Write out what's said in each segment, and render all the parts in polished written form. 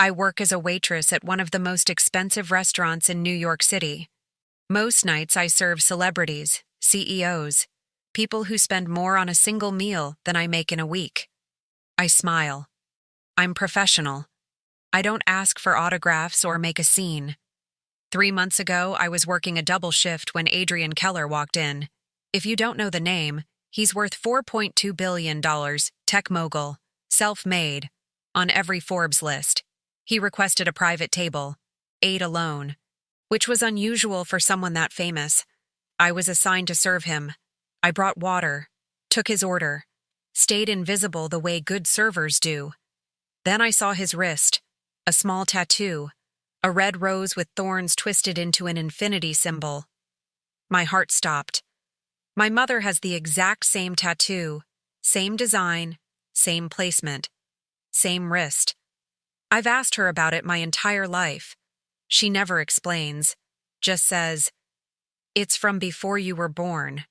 I work as a waitress at one of the most expensive restaurants in New York City. Most nights I serve celebrities, CEOs, people who spend more on a single meal than I make in a week. I smile. I'm professional. I don't ask for autographs or make a scene. 3 months ago, I was working a double shift when Adrian Keller walked in. If you don't know the name, he's worth $4.2 billion, tech mogul, self-made, on every Forbes list. He requested a private table, ate alone, which was unusual for someone that famous. I was assigned to serve him. I brought water, took his order, stayed invisible the way good servers do. Then I saw his wrist, a small tattoo, a red rose with thorns twisted into an infinity symbol. My heart stopped. My mother has the exact same tattoo, same design, same placement, same wrist. I've asked her about it my entire life. She never explains, just says, "It's from before you were born."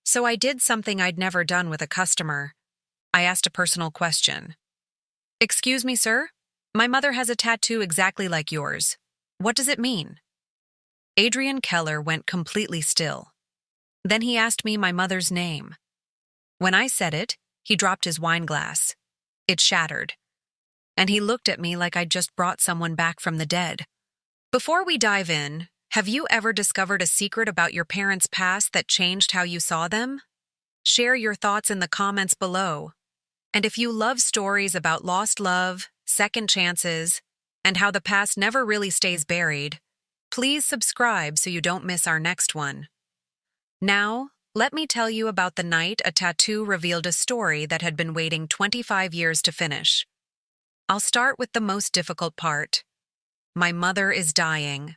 So I did something I'd never done with a customer. I asked a personal question. "Excuse me, sir? My mother has a tattoo exactly like yours. What does it mean?" Adrian Keller went completely still. Then he asked me my mother's name. When I said it, he dropped his wine glass. It shattered. And he looked at me like I'd just brought someone back from the dead. Before we dive in, have you ever discovered a secret about your parents' past that changed how you saw them? Share your thoughts in the comments below. And if you love stories about lost love, second chances, and how the past never really stays buried, please subscribe so you don't miss our next one. Now, let me tell you about the night a tattoo revealed a story that had been waiting 25 years to finish. I'll start with the most difficult part. My mother is dying.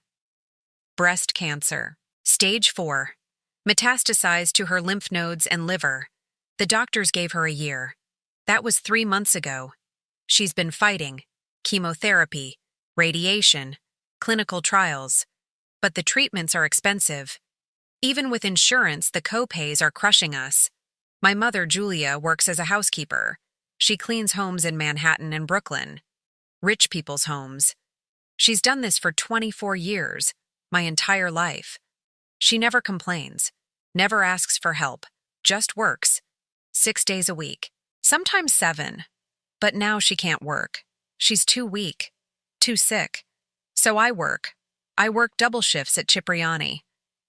Breast cancer. Stage 4. Metastasized to her lymph nodes and liver. The doctors gave her a year. That was 3 months ago. She's been fighting. Chemotherapy, radiation, clinical trials. But the treatments are expensive. Even with insurance, the co-pays are crushing us. My mother, Julia, works as a housekeeper. She cleans homes in Manhattan and Brooklyn. Rich people's homes. She's done this for 24 years, my entire life. She never complains, never asks for help, just works. 6 days a week, sometimes 7. But now she can't work. She's too weak, too sick. So I work. I work double shifts at Cipriani.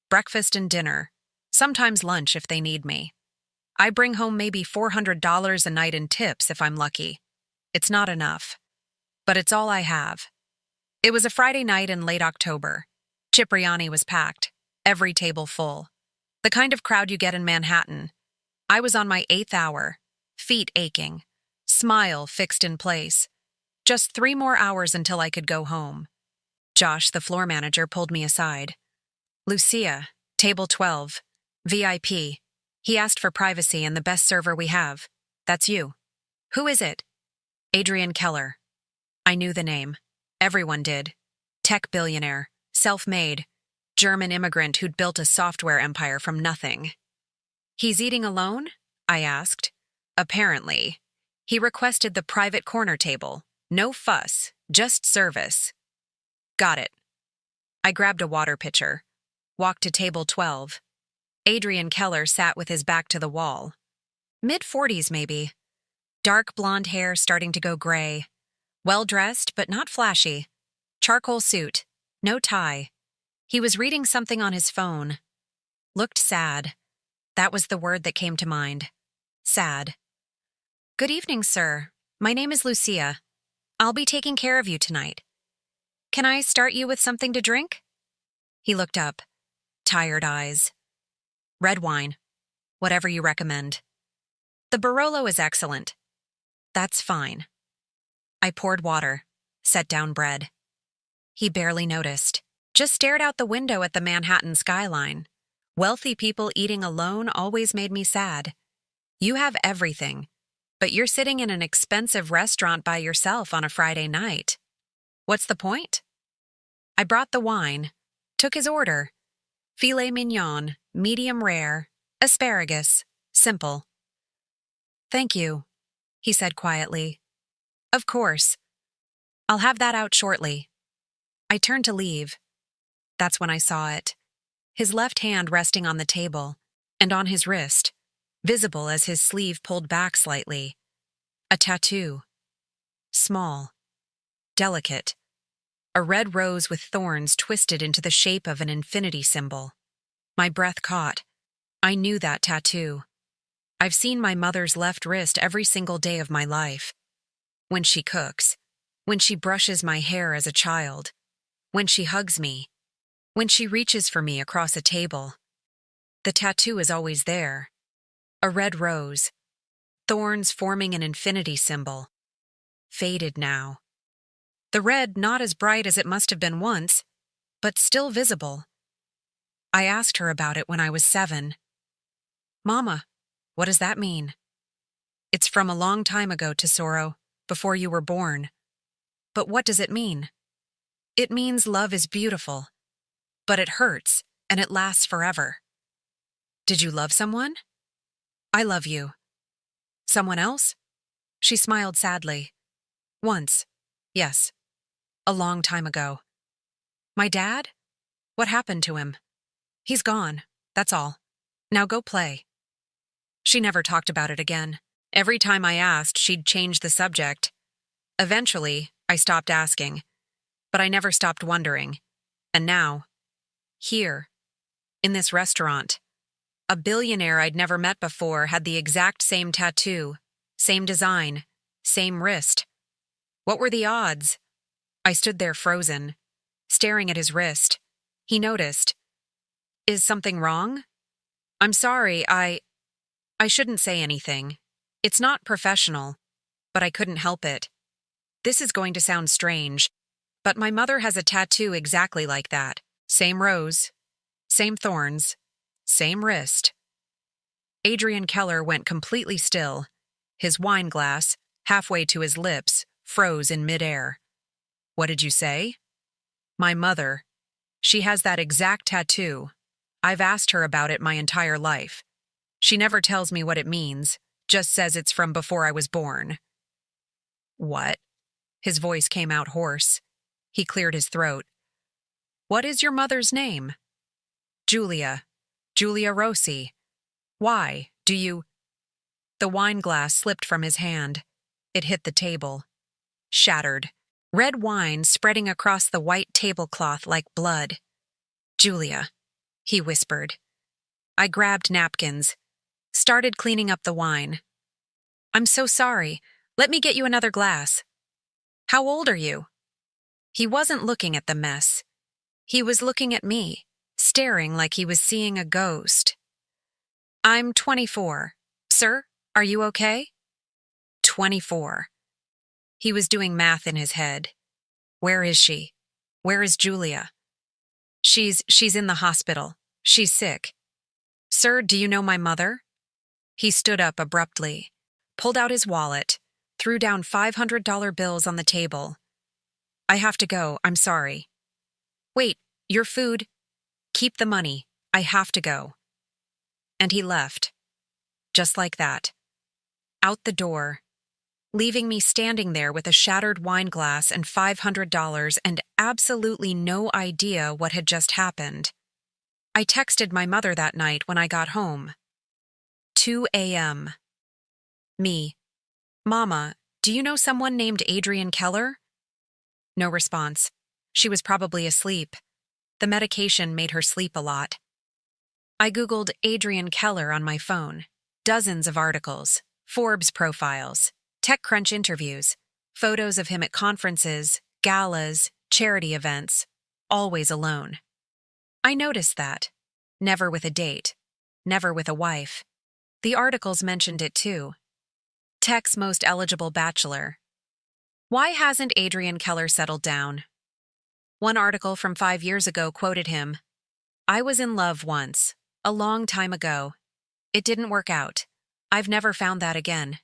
Breakfast and dinner, sometimes lunch if they need me. I bring home maybe $400 a night in tips if I'm lucky. It's not enough. But it's all I have. It was a Friday night in late October. Cipriani was packed, every table full. The kind of crowd you get in Manhattan. I was on my 8th hour, feet aching, smile fixed in place. Just 3 more hours until I could go home. Josh, the floor manager, pulled me aside. "Lucia, table 12, VIP. He asked for privacy and the best server we have. That's you." "Who is it?" "Adrian Keller." I knew the name. Everyone did. Tech billionaire, self-made, German immigrant who'd built a software empire from nothing. "He's eating alone?" I asked. "Apparently. He requested the private corner table. No fuss, just service." "Got it." I grabbed a water pitcher. Walked to table 12. Adrian Keller sat with his back to the wall. Mid-40s maybe. Dark blonde hair starting to go gray. Well-dressed, but not flashy. Charcoal suit. No tie. He was reading something on his phone. Looked sad. That was the word that came to mind. Sad. "Good evening, sir. My name is Lucia. I'll be taking care of you tonight. Can I start you with something to drink?" He looked up. Tired eyes. "Red wine. Whatever you recommend." "The Barolo is excellent." "That's fine." I poured water, set down bread. He barely noticed. Just stared out the window at the Manhattan skyline. Wealthy people eating alone always made me sad. You have everything, but you're sitting in an expensive restaurant by yourself on a Friday night. What's the point? I brought the wine, took his order. Filet mignon, medium rare, asparagus, simple. "Thank you," he said quietly. "Of course." I'll have that out shortly. I turned to leave. That's when I saw it. His left hand resting on the table, and on his wrist, visible as his sleeve pulled back slightly, a tattoo. Small. Delicate. A red rose with thorns twisted into the shape of an infinity symbol. My breath caught. I knew that tattoo. I've seen my mother's left wrist every single day of my life. When she cooks. When she brushes my hair as a child. When she hugs me. When she reaches for me across a table. The tattoo is always there. A red rose. Thorns forming an infinity symbol. Faded now. The red not as bright as it must have been once, but still visible. I asked her about it when I was 7. Mama, what does that mean? It's from a long time ago, Tesoro, before you were born. But what does it mean? It means love is beautiful, but it hurts and it lasts forever. Did you love someone? I love you. Someone else? She smiled sadly. Once, yes. A long time ago. My dad? What happened to him? He's gone, that's all. Now go play. She never talked about it again. Every time I asked, she'd change the subject. Eventually, I stopped asking. But I never stopped wondering. And now, here, in this restaurant, a billionaire I'd never met before had the exact same tattoo, same design, same wrist. What were the odds? I stood there frozen, staring at his wrist. He noticed. Is something wrong? I'm sorry, I shouldn't say anything. It's not professional, but I couldn't help it. This is going to sound strange, but my mother has a tattoo exactly like that. Same rose, same thorns, same wrist. Adrian Keller went completely still. His wine glass, halfway to his lips, froze in midair. What did you say? My mother. She has that exact tattoo. I've asked her about it my entire life. She never tells me what it means, just says it's from before I was born. What? His voice came out hoarse. He cleared his throat. What is your mother's name? Julia. Julia Rossi. Why, do you... The wine glass slipped from his hand. It hit the table. Shattered. Red wine spreading across the white tablecloth like blood. Julia, he whispered. I grabbed napkins, started cleaning up the wine. I'm so sorry. Let me get you another glass. How old are you? He wasn't looking at the mess. He was looking at me, staring like he was seeing a ghost. I'm 24. Sir, are you okay? 24. He was doing math in his head. Where is she? Where is Julia? She's in the hospital. She's sick. Sir, do you know my mother? He stood up abruptly, pulled out his wallet, threw down $500 bills on the table. I have to go, I'm sorry. Wait, your food? Keep the money. I have to go. And he left. Just like that. Out the door. Leaving me standing there with a shattered wine glass and $500 and absolutely no idea what had just happened. I texted my mother that night when I got home. 2 a.m. Me. Mama, do you know someone named Adrian Keller? No response. She was probably asleep. The medication made her sleep a lot. I Googled Adrian Keller on my phone. Dozens of articles, Forbes profiles, TechCrunch interviews, photos of him at conferences, galas, charity events, always alone. I noticed that. Never with a date. Never with a wife. The articles mentioned it too. Tech's most eligible bachelor. Why hasn't Adrian Keller settled down? One article from 5 years ago quoted him, I was in love once, a long time ago. It didn't work out. I've never found that again.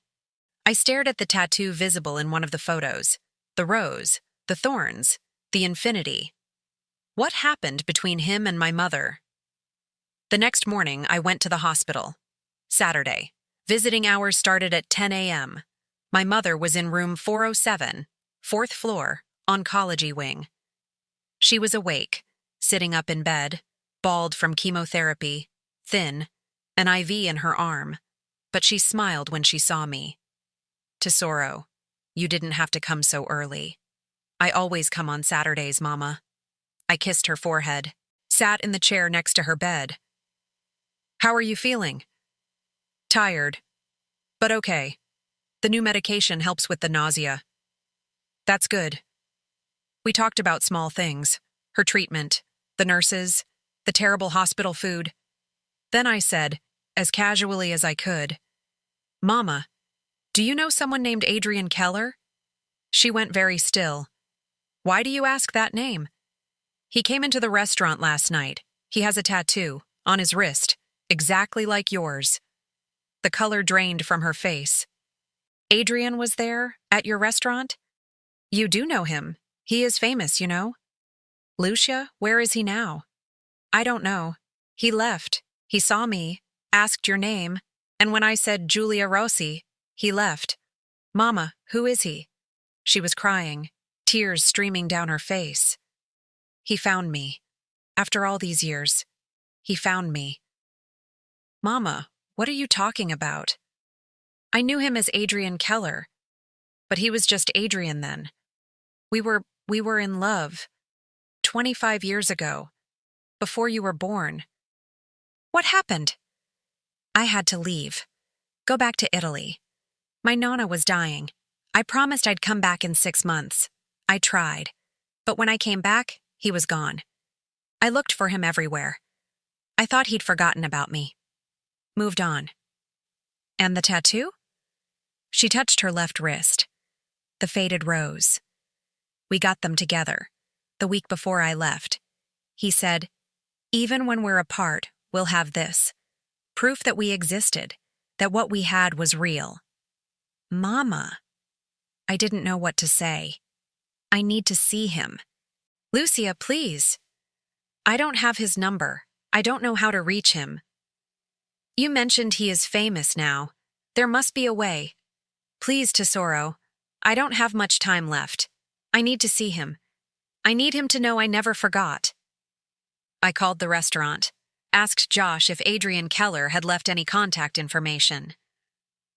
I stared at the tattoo visible in one of the photos. The rose, the thorns, the infinity. What happened between him and my mother? The next morning, I went to the hospital. Saturday. Visiting hours started at 10 a.m. My mother was in room 407, 4th floor, oncology wing. She was awake, sitting up in bed, bald from chemotherapy, thin, an IV in her arm, but she smiled when she saw me. "Tesoro, you didn't have to come so early. I always come on Saturdays, Mama." I kissed her forehead, sat in the chair next to her bed. "How are you feeling?" "Tired, but okay. The new medication helps with the nausea." "That's good." We talked about small things, her treatment, the nurses, the terrible hospital food. Then I said, as casually as I could, "Mama, do you know someone named Adrian Keller?" She went very still. "Why do you ask that name?" "He came into the restaurant last night. He has a tattoo, on his wrist, exactly like yours." The color drained from her face. "Adrian was there, at your restaurant?" "You do know him. He is famous, you know." "Lucia, where is he now?" "I don't know. He left. He saw me, asked your name, and when I said Julia Rossi, he left." "Mama, who is he?" She was crying, tears streaming down her face. "He found me. After all these years, he found me." "Mama, what are you talking about?" "I knew him as Adrian Keller, but he was just Adrian then. We were in love 25 years ago, before you were born." "What happened?" "I had to leave. Go back to Italy. My Nonna was dying. I promised I'd come back in 6 months. I tried. But when I came back, he was gone. I looked for him everywhere. I thought he'd forgotten about me. Moved on." "And the tattoo?" She touched her left wrist. The faded rose. "We got them together, the week before I left. He said, 'Even when we're apart, we'll have this. Proof that we existed, that what we had was real.'" "Mama." I didn't know what to say. "I need to see him." "Lucia, please." "I don't have his number. I don't know how to reach him." "You mentioned he is famous now. There must be a way. Please, Tesoro. I don't have much time left. I need to see him. I need him to know I never forgot." I called the restaurant, asked Josh if Adrian Keller had left any contact information.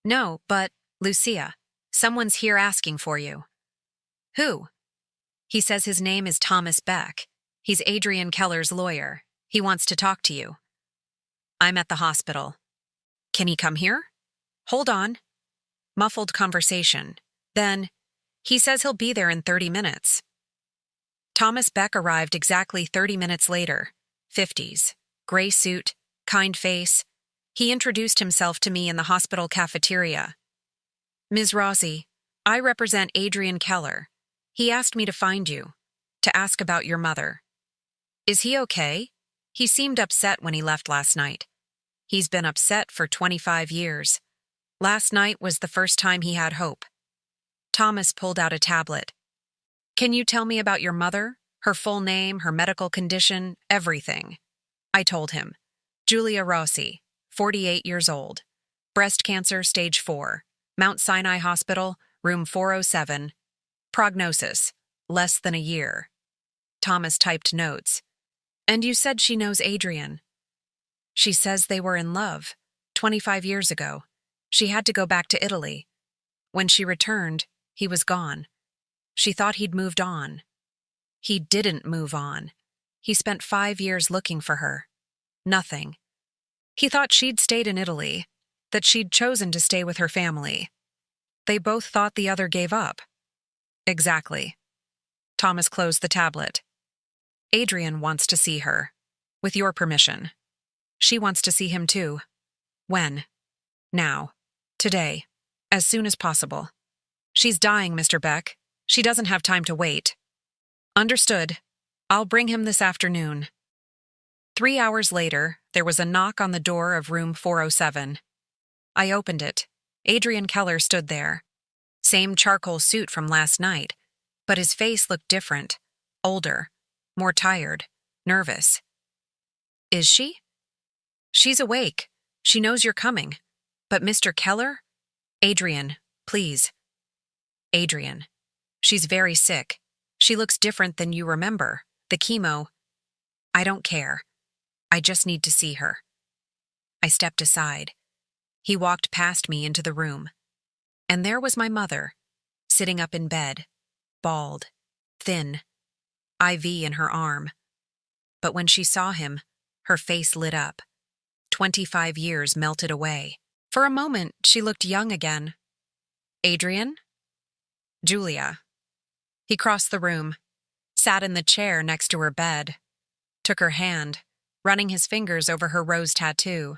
"No, but, Lucia, someone's here asking for you." "Who?" "He says his name is Thomas Beck. He's Adrian Keller's lawyer. He wants to talk to you." "I'm at the hospital." "Can he come here?" "Hold on." Muffled conversation. Then, "He says he'll be there in 30 minutes. Thomas Beck arrived exactly 30 minutes later. 50s. Gray suit, kind face. He introduced himself to me in the hospital cafeteria. "Ms. Rossi, I represent Adrian Keller. He asked me to find you, to ask about your mother. Is he okay? He seemed upset when he left last night. He's been upset for 25 years. Last night was the first time he had hope." Thomas pulled out a tablet. "Can you tell me about your mother? Her full name, her medical condition, everything." I told him. "Julia Rossi, 48 years old. Breast cancer, stage 4. Mount Sinai Hospital, room 407. Prognosis, less than a year." Thomas typed notes. "And you said she knows Adrian." "She says they were in love, 25 years ago. She had to go back to Italy. When she returned, he was gone. She thought he'd moved on. He didn't move on. He spent 5 years looking for her. Nothing. He thought she'd stayed in Italy, that she'd chosen to stay with her family. They both thought the other gave up." "Exactly." Thomas closed the tablet. "Adrian wants to see her. With your permission. She wants to see him too." "When?" "Now. Today. As soon as possible. She's dying, Mr. Beck. She doesn't have time to wait." "Understood. I'll bring him this afternoon." 3 hours later, there was a knock on the door of room 407. I opened it. Adrian Keller stood there. Same charcoal suit from last night, but his face looked different, older, more tired, nervous. "Is she?" "She's awake. She knows you're coming. But Mr. Keller? Adrian, please." "Adrian. She's very sick. She looks different than you remember. The chemo. I don't care. I just need to see her. I stepped aside. He walked past me into the room. And there was my mother, sitting up in bed, bald, thin, IV in her arm. But when she saw him, her face lit up. 25 years melted away. For a moment, she looked young again. Adrian? Julia. He crossed the room, sat in the chair next to her bed, took her hand, running his fingers over her rose tattoo.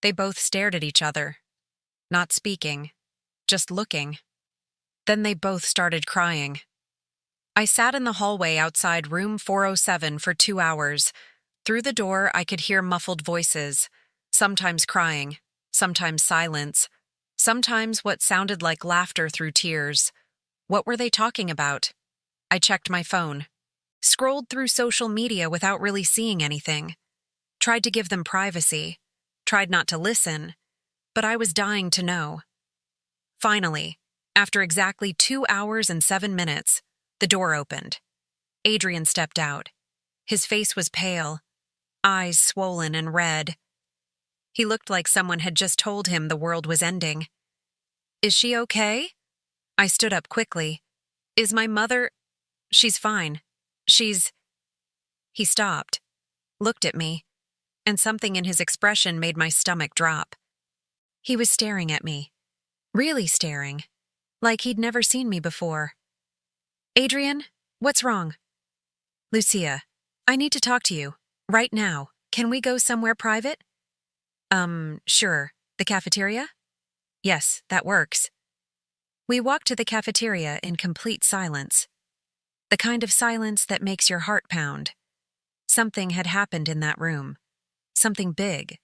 They both stared at each other, not speaking, just looking. Then they both started crying. I sat in the hallway outside room 407 for 2 hours. Through the door, I could hear muffled voices, sometimes crying, sometimes silence, sometimes what sounded like laughter through tears. What were they talking about? I checked my phone, scrolled through social media without really seeing anything, tried to give them privacy, tried not to listen, but I was dying to know. Finally, after exactly 2 hours and 7 minutes, the door opened. Adrian stepped out. His face was pale, eyes swollen and red. He looked like someone had just told him the world was ending. Is she okay? I stood up quickly. Is my mother... She's fine. She's... He stopped, looked at me, and something in his expression made my stomach drop. He was staring at me, really staring, like he'd never seen me before. Adrian, what's wrong? Lucia, I need to talk to you, right now. Can we go somewhere private? Sure. The cafeteria? Yes, that works. We walked to the cafeteria in complete silence. The kind of silence that makes your heart pound. Something had happened in that room. Something big.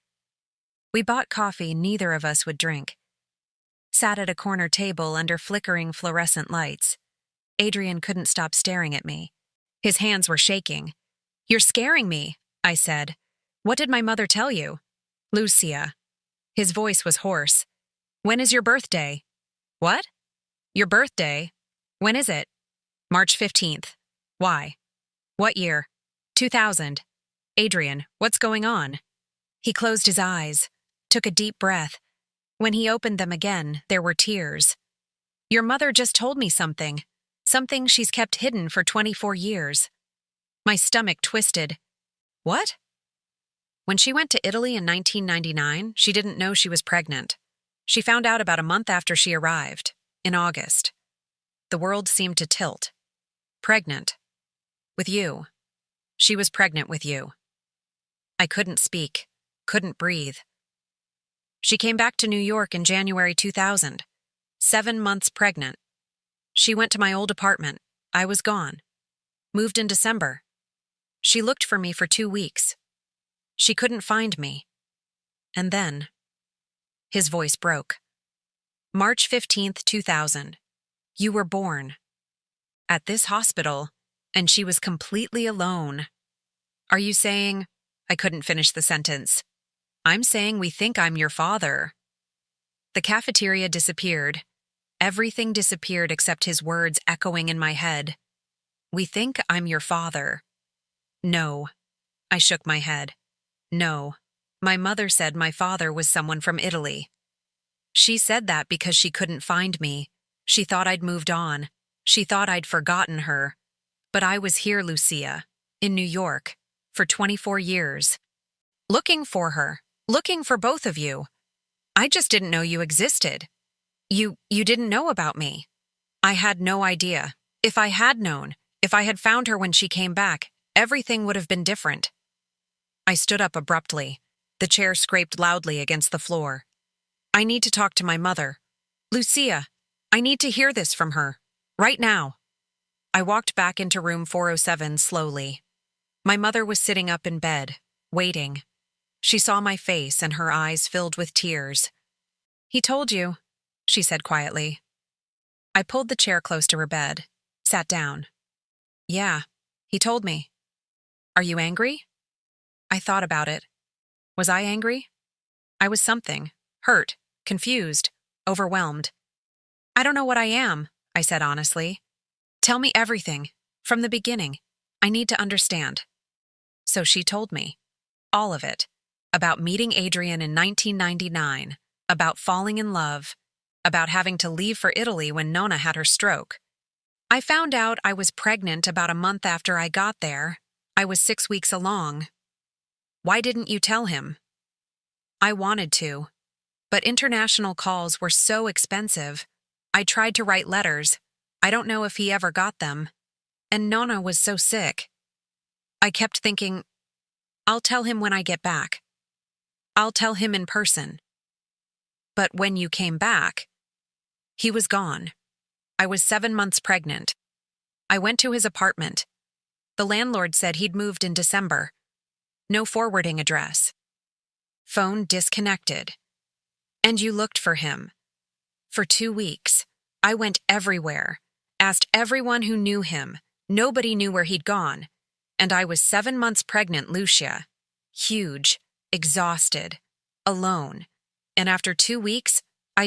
We bought coffee neither of us would drink. Sat at a corner table under flickering fluorescent lights. Adrian couldn't stop staring at me. His hands were shaking. You're scaring me, I said. What did my mother tell you? Lucia. His voice was hoarse. When is your birthday? What? Your birthday? When is it? March 15th. Why? What year? 2000. Adrian, what's going on? He closed his eyes, took a deep breath. When he opened them again, there were tears. Your mother just told me something. Something she's kept hidden for 24 years. My stomach twisted. What? When she went to Italy in 1999, she didn't know she was pregnant. She found out about a month after she arrived, in August. The world seemed to tilt. Pregnant. With you. She was pregnant with you. I couldn't speak, couldn't breathe. She came back to New York in January 2000, 7 months pregnant. She went to my old apartment. I was gone. Moved in December. She looked for me for 2 weeks. She couldn't find me. And then... His voice broke. March 15th, 2000. You were born. At this hospital, and she was completely alone. Are you saying... I couldn't finish the sentence. I'm saying we think I'm your father. The cafeteria disappeared. Everything disappeared except his words echoing in my head. We think I'm your father. No. I shook my head. No. My mother said my father was someone from Italy. She said that because she couldn't find me. She thought I'd moved on. She thought I'd forgotten her. But I was here, Lucia, in New York, for 24 years. Looking for her. Looking for both of you. I just didn't know you existed. You didn't know about me. I had no idea. If I had known, if I had found her when she came back, everything would have been different. I stood up abruptly. The chair scraped loudly against the floor. I need to talk to my mother. Lucia, I need to hear this from her. Right now. I walked back into room 407 slowly. My mother was sitting up in bed, waiting. She saw my face and her eyes filled with tears. He told you, she said quietly. I pulled the chair close to her bed, sat down. Yeah, he told me. Are you angry? I thought about it. Was I angry? I was something, hurt, confused, overwhelmed. I don't know what I am, I said honestly. Tell me everything. From the beginning. I need to understand. So she told me. All of it. About meeting Adrian in 1999, about falling in love, about having to leave for Italy when Nona had her stroke. I found out I was pregnant about a month after I got there. I was 6 weeks along. Why didn't you tell him? I wanted to, but international calls were so expensive. I tried to write letters. I don't know if he ever got them. And Nona was so sick. I kept thinking, I'll tell him when I get back. I'll tell him in person. But when you came back, he was gone. I was 7 months pregnant. I went to his apartment. The landlord said he'd moved in December. No forwarding address. Phone disconnected. And you looked for him. For 2 weeks, I went everywhere, asked everyone who knew him. Nobody knew where he'd gone. And I was 7 months pregnant, Lucia. Huge, exhausted, alone. And after 2 weeks, I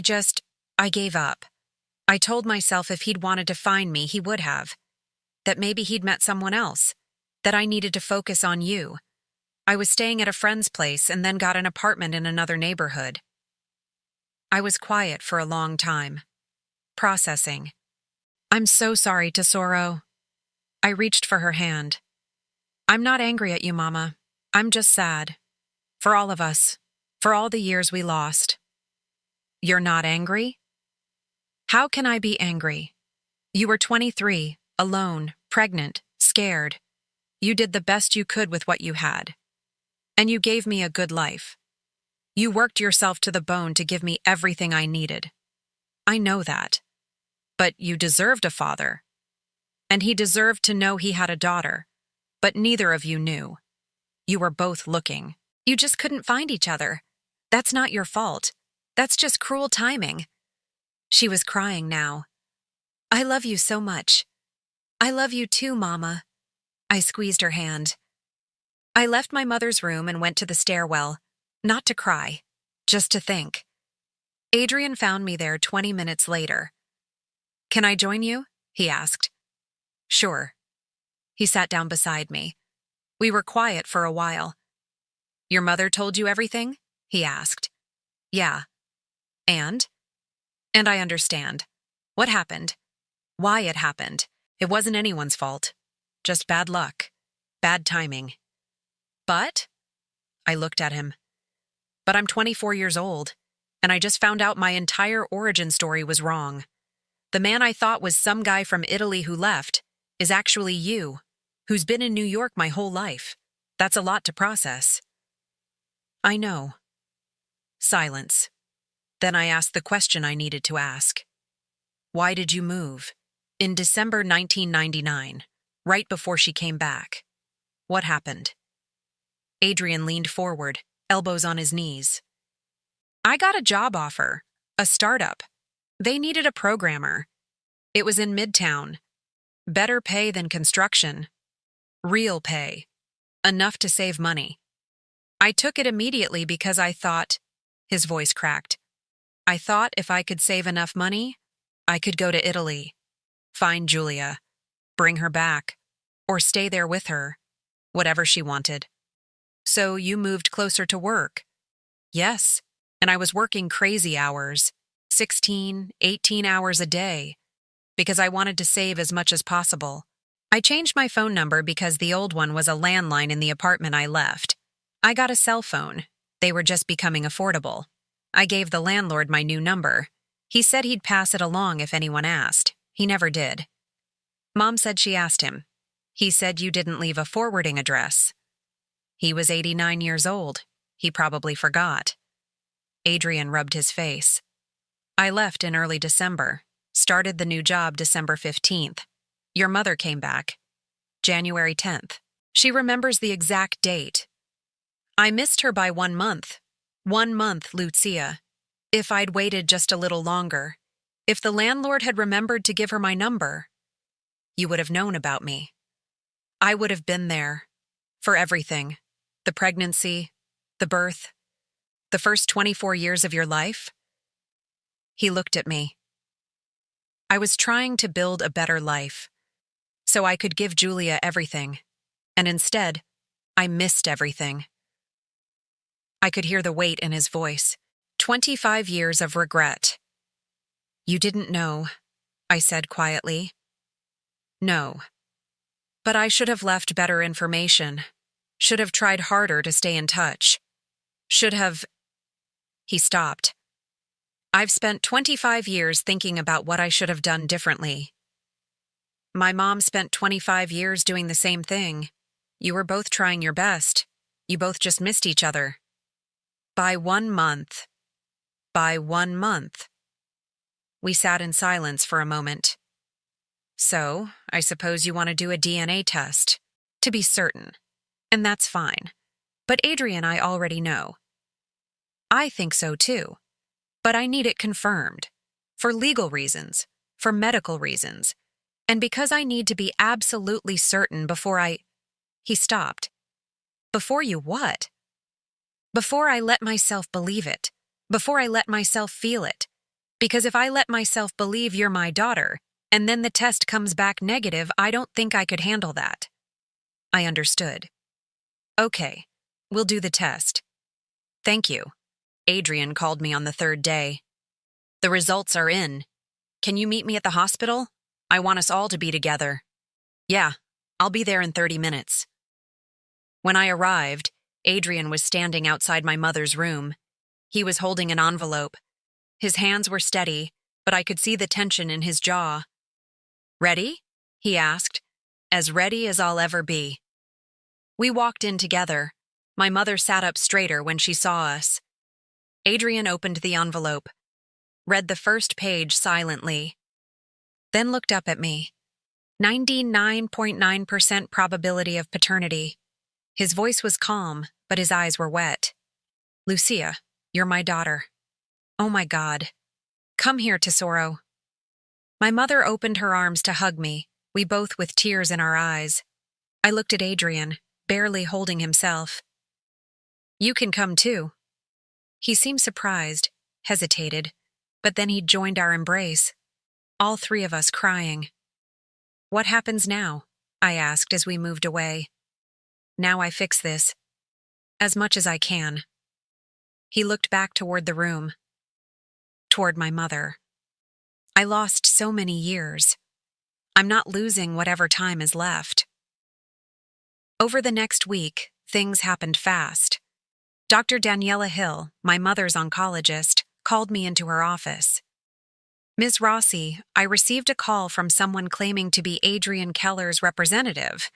gave up. I told myself if he'd wanted to find me, he would have. That maybe he'd met someone else. That I needed to focus on you. I was staying at a friend's place and then got an apartment in another neighborhood. I was quiet for a long time. Processing. I'm so sorry, Tesoro. I reached for her hand. I'm not angry at you, Mama. I'm just sad. For all of us. For all the years we lost. You're not angry? How can I be angry? You were 23, alone, pregnant, scared. You did the best you could with what you had. And you gave me a good life. You worked yourself to the bone to give me everything I needed. I know that. But you deserved a father. And he deserved to know he had a daughter. But neither of you knew. You were both looking. You just couldn't find each other. That's not your fault. That's just cruel timing. She was crying now. I love you so much. I love you too, Mama. I squeezed her hand. I left my mother's room and went to the stairwell, not to cry, just to think. Adrian found me there 20 minutes later. Can I join you? He asked. Sure. He sat down beside me. We were quiet for a while. Your mother told you everything? He asked. Yeah. And? And I understand. What happened? Why it happened. It wasn't anyone's fault. Just bad luck. Bad timing. But? I looked at him. But I'm 24 years old, and I just found out my entire origin story was wrong. The man I thought was some guy from Italy who left is actually you, who's been in New York my whole life. That's a lot to process. I know. Silence. Then I asked the question I needed to ask. Why did you move? In December 1999, right before she came back. What happened? Adrian leaned forward, elbows on his knees. I got a job offer, a startup. They needed a programmer. It was in Midtown. Better pay than construction. Real pay. Enough to save money. I took it immediately because I thought, his voice cracked. I thought if I could save enough money, I could go to Italy, find Julia, bring her back, or stay there with her, whatever she wanted. So you moved closer to work? Yes, and I was working crazy hours, 16, 18 hours a day, because I wanted to save as much as possible. I changed my phone number because the old one was a landline in the apartment I left. I got a cell phone. They were just becoming affordable. I gave the landlord my new number. He said he'd pass it along if anyone asked. He never did. Mom said she asked him. He said you didn't leave a forwarding address. He was 89 years old. He probably forgot. Adrian rubbed his face. I left in early December. Started the new job December 15th. Your mother came back. January 10th. She remembers the exact date. I missed her by 1 month. 1 month, Lucia. If I'd waited just a little longer, if the landlord had remembered to give her my number, you would have known about me. I would have been there. For everything. The pregnancy, the birth, the first 24 years of your life. He looked at me. I was trying to build a better life. so I could give Julia everything. And instead, I missed everything. I could hear the weight in his voice. 25 years of regret. You didn't know, I said quietly. No. But I should have left better information. Should have tried harder to stay in touch. Should have... He stopped. I've spent 25 years thinking about what I should have done differently. My mom spent 25 years doing the same thing. You were both trying your best. You both just missed each other. By 1 month. By 1 month. We sat in silence for a moment. So, I suppose you want to do a DNA test, to be certain. And that's fine. But Adrian, I already know. I think so too. But I need it confirmed. For legal reasons. For medical reasons. And because I need to be absolutely certain before I... He stopped. Before you what? Before I let myself believe it. Before I let myself feel it. Because if I let myself believe you're my daughter, and then the test comes back negative, I don't think I could handle that. I understood. Okay, we'll do the test. Thank you. Adrian called me on the 3rd day. The results are in. Can you meet me at the hospital? I want us all to be together. Yeah, I'll be there in 30 minutes. When I arrived, Adrian was standing outside my mother's room. He was holding an envelope. His hands were steady, but I could see the tension in his jaw. Ready? He asked. As ready as I'll ever be. We walked in together. My mother sat up straighter when she saw us. Adrian opened the envelope, read the first page silently, then looked up at me. 99.9% probability of paternity. His voice was calm, but his eyes were wet. Lucia, you're my daughter. Oh my God. Come here, Tesoro. My mother opened her arms to hug me, we both with tears in our eyes. I looked at Adrian, barely holding himself. You can come too. He seemed surprised, hesitated, but then he joined our embrace. All 3 of us crying. What happens now? I asked as we moved away. Now I fix this. As much as I can. He looked back toward the room. Toward my mother. I lost so many years. I'm not losing whatever time is left. Over the next week, things happened fast. Dr. Daniela Hill, my mother's oncologist, called me into her office. Ms. Rossi, I received a call from someone claiming to be Adrian Keller's representative.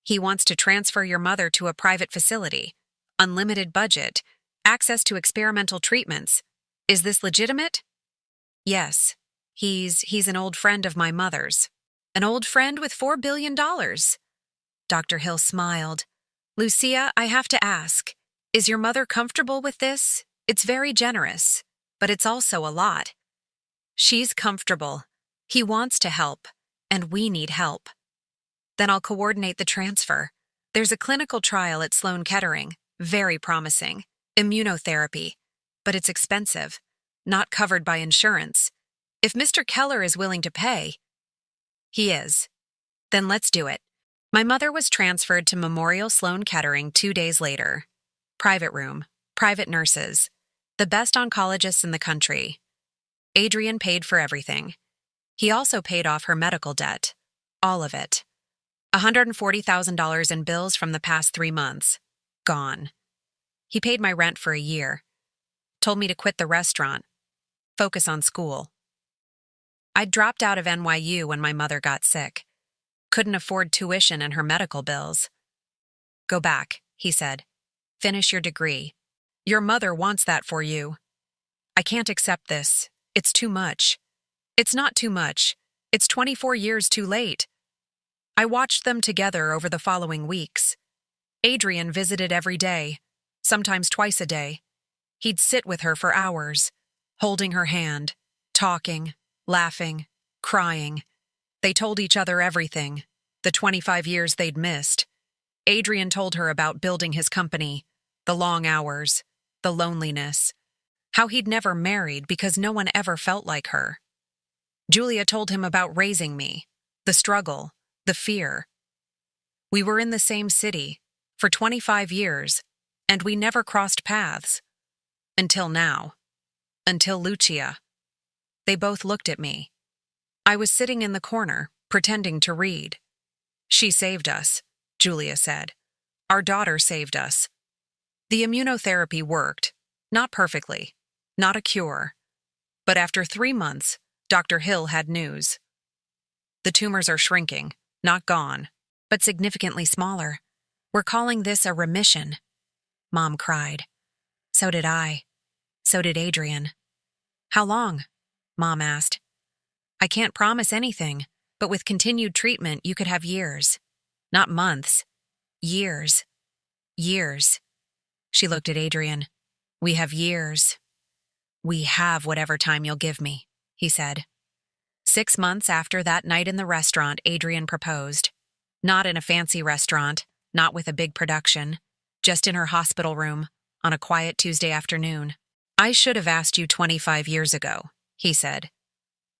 He wants to transfer your mother to a private facility. Unlimited budget. Access to experimental treatments. Is this legitimate? Yes. He's an old friend of my mother's. An old friend with $4 billion. Dr. Hill smiled. Lucia, I have to ask, is your mother comfortable with this? It's very generous, but it's also a lot. She's comfortable. He wants to help, and we need help. Then I'll coordinate the transfer. There's a clinical trial at Sloan Kettering, very promising. Immunotherapy, but it's expensive, not covered by insurance. If Mr. Keller is willing to pay, he is. Then let's do it. My mother was transferred to Memorial Sloan Kettering 2 days later. Private room, private nurses, the best oncologists in the country. Adrian paid for everything. He also paid off her medical debt. All of it. $140,000 in bills from the past 3 months. Gone. He paid my rent for a year. Told me to quit the restaurant. Focus on school. I'd dropped out of NYU when my mother got sick. Couldn't afford tuition and her medical bills. Go back, he said. Finish your degree. Your mother wants that for you. I can't accept this. It's too much. It's not too much. It's 24 years too late. I watched them together over the following weeks. Adrian visited every day, sometimes twice a day. He'd sit with her for hours, holding her hand, talking, laughing, crying. They told each other everything, the 25 years they'd missed. Adrian told her about building his company, the long hours, the loneliness, how he'd never married because no one ever felt like her. Julia told him about raising me, the struggle, the fear. We were in the same city for 25 years, and we never crossed paths. Until now. Until Lucia. They both looked at me. I was sitting in the corner, pretending to read. She saved us, Julia said. Our daughter saved us. The immunotherapy worked. Not perfectly. Not a cure. But after 3 months, Dr. Hill had news. The tumors are shrinking, not gone, but significantly smaller. We're calling this a remission. Mom cried. So did I. So did Adrian. How long? Mom asked. I can't promise anything, but with continued treatment, you could have years. Not months. Years. Years. She looked at Adrian. We have years. We have whatever time you'll give me, he said. 6 months after that night in the restaurant, Adrian proposed. Not in a fancy restaurant, not with a big production, just in her hospital room, on a quiet Tuesday afternoon. I should have asked you 25 years ago, he said.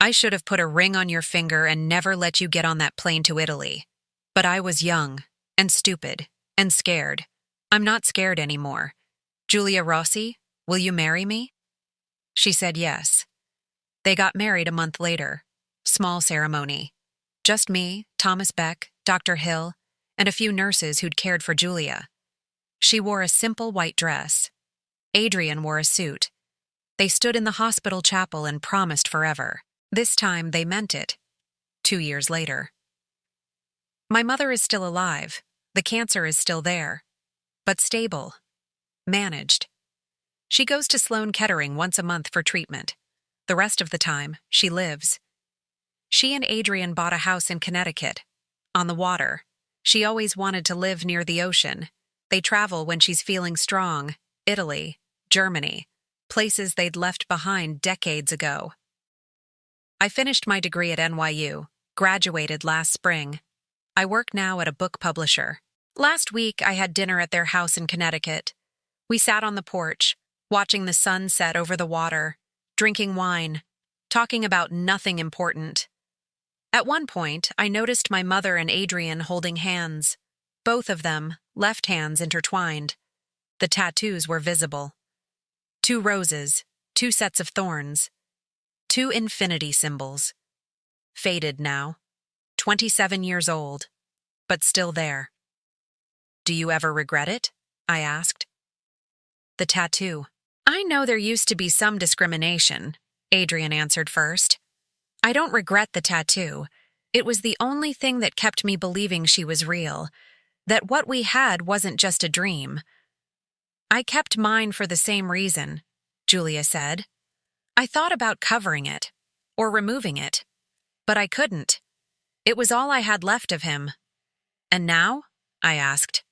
I should have put a ring on your finger and never let you get on that plane to Italy. But I was young, and stupid, and scared. I'm not scared anymore. Julia Rossi, will you marry me? She said yes. They got married a month later. Small ceremony. Just me, Thomas Beck, Dr. Hill, and a few nurses who'd cared for Julia. She wore a simple white dress. Adrian wore a suit. They stood in the hospital chapel and promised forever. This time they meant it. 2 years later. My mother is still alive. The cancer is still there. But stable. Managed. She goes to Sloan Kettering once a month for treatment. The rest of the time, she lives. She and Adrian bought a house in Connecticut. On the water. She always wanted to live near the ocean. They travel when she's feeling strong. Italy, Germany, places they'd left behind decades ago. I finished my degree at NYU, graduated last spring. I work now at a book publisher. Last week, I had dinner at their house in Connecticut. We sat on the porch, watching the sun set over the water, drinking wine, talking about nothing important. At one point, I noticed my mother and Adrian holding hands, both of them, left hands intertwined. The tattoos were visible. 2 roses, 2 sets of thorns, 2 infinity symbols. Faded now, 27 years old, but still there. Do you ever regret it? I asked. The tattoo. I know there used to be some discrimination, Adrian answered first. I don't regret the tattoo. It was the only thing that kept me believing she was real, that what we had wasn't just a dream. I kept mine for the same reason, Julia said. I thought about covering it, or removing it, but I couldn't. It was all I had left of him. And now? I asked.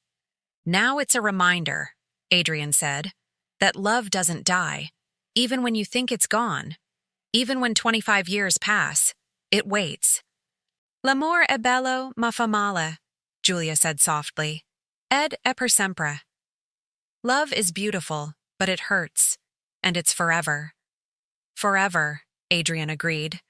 Now it's a reminder, Adrian said, that love doesn't die, even when you think it's gone. Even when 25 years pass, it waits. L'amore è bello ma fa male, Julia said softly. Ed è per sempre. Love is beautiful, but it hurts, and it's forever. Forever, Adrian agreed.